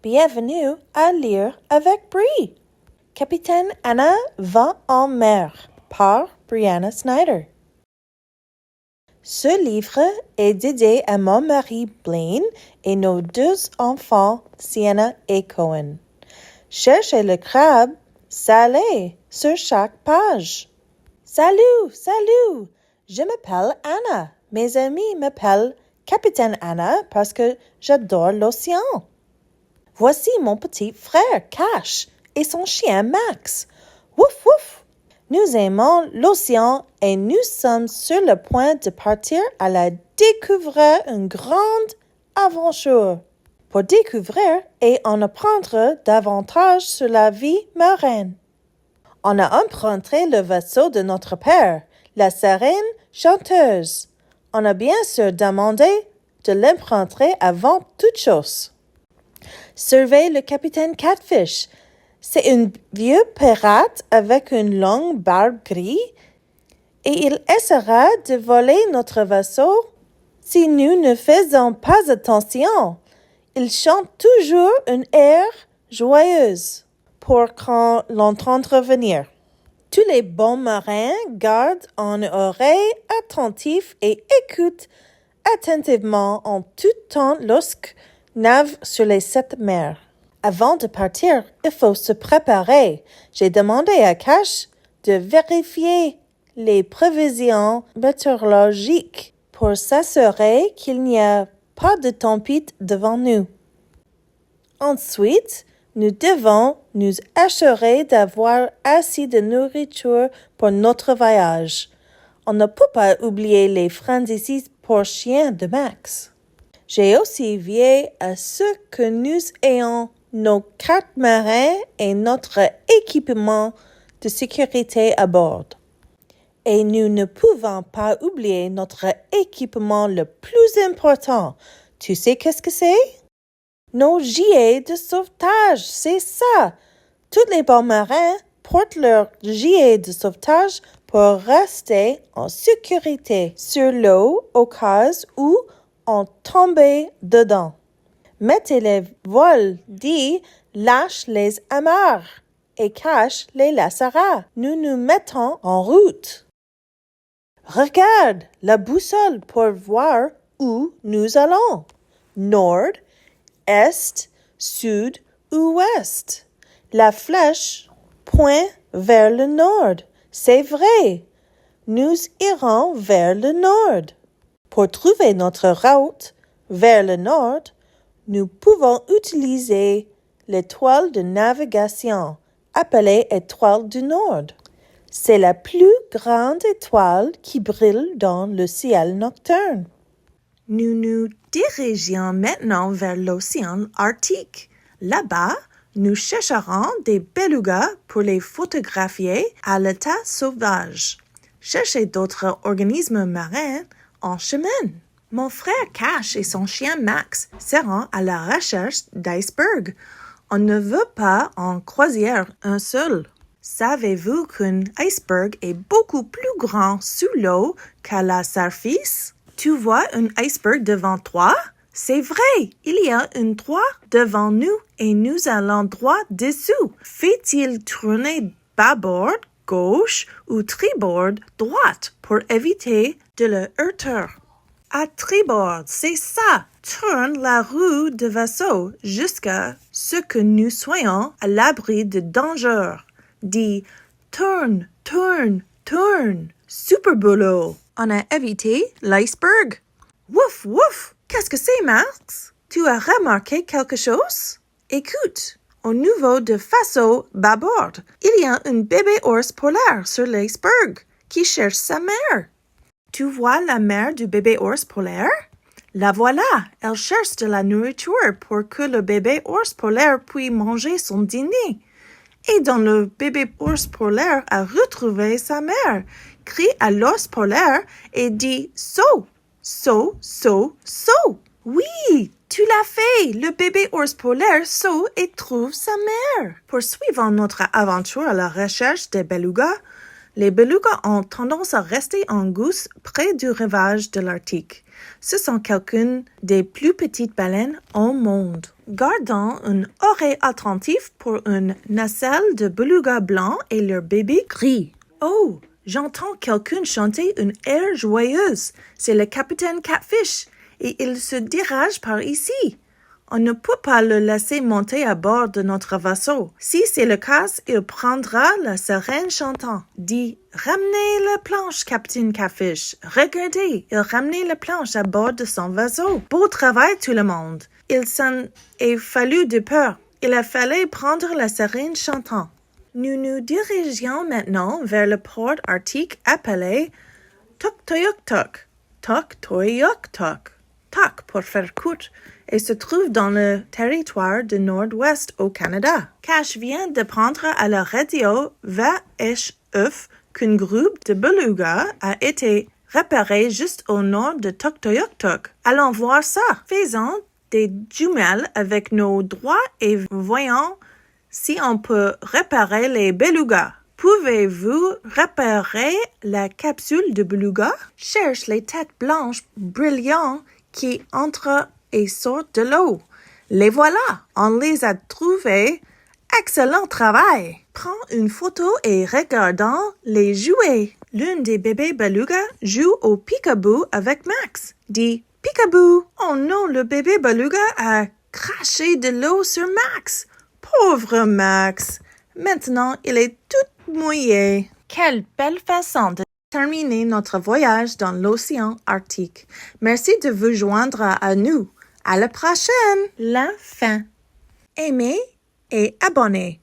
Bienvenue à lire avec Brie. Capitaine Anna va en mer par Brianna Snyder. Ce livre est dédié à mon mari Blaine et nos deux enfants Sienna et Cohen. Cherchez le crabe salé sur chaque page. Salut, salut! Je m'appelle Anna. Mes amis m'appellent Capitaine Anna parce que j'adore l'océan. Voici mon petit frère Cash et son chien Max. Wouf wouf! Nous aimons l'océan et nous sommes sur le point de partir à la découvrir une grande aventure. Pour découvrir et en apprendre davantage sur la vie marine. On a emprunté le vaisseau de notre père, la sirène chanteuse. On a bien sûr demandé de l'emprunter avant toute chose. Surveille le capitaine Catfish. C'est un vieux pirate avec une longue barbe grise et il essaiera de voler notre vaisseau si nous ne faisons pas attention. Il chante toujours un air joyeuse pour quand l'entend revenir. Tous les bons marins gardent une oreille attentive et écoutent attentivement en tout temps lorsque naviguent sur les 7 mers. Avant de partir, il faut se préparer. J'ai demandé à Cash de vérifier les prévisions météorologiques pour s'assurer qu'il n'y a pas de tempête devant nous. Ensuite, nous devons nous assurer d'avoir assez de nourriture pour notre voyage. On ne peut pas oublier les friandises pour chien de Max. J'ai aussi veillé à ce que nous ayons nos cartes marines et notre équipement de sécurité à bord. Et nous ne pouvons pas oublier notre équipement le plus important. Tu sais qu'est-ce que c'est? Nos gilets de sauvetage, c'est ça. Tous les bons marins portent leur gilet de sauvetage pour rester en sécurité sur l'eau au cas où on tombait dedans. Mettez les voiles dit lâche les amarres et cache les lacérats. Nous nous mettons en route. Regarde la boussole pour voir où nous allons. Nord, est, sud ou ouest. La flèche pointe vers le nord. C'est vrai. Nous irons vers le nord. Pour trouver notre route vers le nord, nous pouvons utiliser l'étoile de navigation, appelée étoile du Nord. C'est la plus grande étoile qui brille dans le ciel nocturne. Nous nous dirigeons maintenant vers l'océan Arctique. Là-bas, nous chercherons des belugas pour les photographier à l'état sauvage. Cherchez d'autres organismes marins en chemin. Mon frère Cash et son chien Max seront à la recherche d'icebergs. On ne veut pas en croisière un seul. Savez-vous qu'un iceberg est beaucoup plus grand sous l'eau qu'à la surface? Tu vois un iceberg devant toi? C'est vrai, il y a un toit devant nous et nous allons droit dessous. Fait-il tourner bâbord, gauche ou tribord, droite pour éviter de le heurter? À tribord, c'est ça. Tourne la roue de vaisseau jusqu'à ce que nous soyons à l'abri de danger. Dis tourne, tourne, tourne. Super boulot. On a évité l'iceberg. Wouf, wouf. Qu'est-ce que c'est, Max? Tu as remarqué quelque chose? Écoute, au niveau de faisceau bâbord, il y a un bébé ours polaire sur l'iceberg qui cherche sa mère. Tu vois la mère du bébé ours polaire? La voilà, elle cherche de la nourriture pour que le bébé ours polaire puisse manger son dîner. Et quand le bébé ours polaire a retrouvé sa mère, crie à l'ours polaire et dit « Saut, saut, saut, saut ». Oui, tu l'as fait! Le bébé ours polaire saute et trouve sa mère. Poursuivons notre aventure à la recherche des belugas. Les belugas ont tendance à rester en gousse près du rivage de l'Arctique. Ce sont quelques-unes des plus petites baleines au monde. Gardons une oreille attentive pour une nacelle de belugas blancs et leur bébé gris. Oh, j'entends quelqu'un chanter une air joyeuse. C'est le capitaine Catfish et il se dirige par ici. On ne peut pas le laisser monter à bord de notre vaisseau. Si c'est le cas, il prendra la sirène chantant. Dit « Ramenez la planche, Capitaine Catfish. Regardez, il ramène la planche à bord de son vaisseau. Beau travail, tout le monde. » Il s'en est fallu de peur. Il a fallu prendre la sirène chantant. Nous nous dirigeons maintenant vers le port arctique appelé Tuktoyaktuk. Tuktoyaktuk. Tuk pour faire court, et se trouve dans le territoire du Nord-Ouest au Canada. Cash vient de prendre à la radio VHF qu'un groupe de belugas a été repéré juste au nord de Tuktoyaktuk. Allons voir ça. Faisons des jumelles avec nos doigts et voyons si on peut repérer les belugas. Pouvez-vous repérer la capsule de beluga? Cherche les têtes blanches brillantes qui entrent et sortent de l'eau. Les voilà, on les a trouvés. Excellent travail! Prends une photo et regardons les jouets. L'une des bébés belugas joue au peekaboo avec Max. Dit peekaboo! Oh non, le bébé beluga a craché de l'eau sur Max. Pauvre Max! Maintenant, il est tout mouillé. Quelle belle façon de terminer notre voyage dans l'océan Arctique. Merci de vous joindre à nous. À la prochaine! La fin. Aimez et abonnez.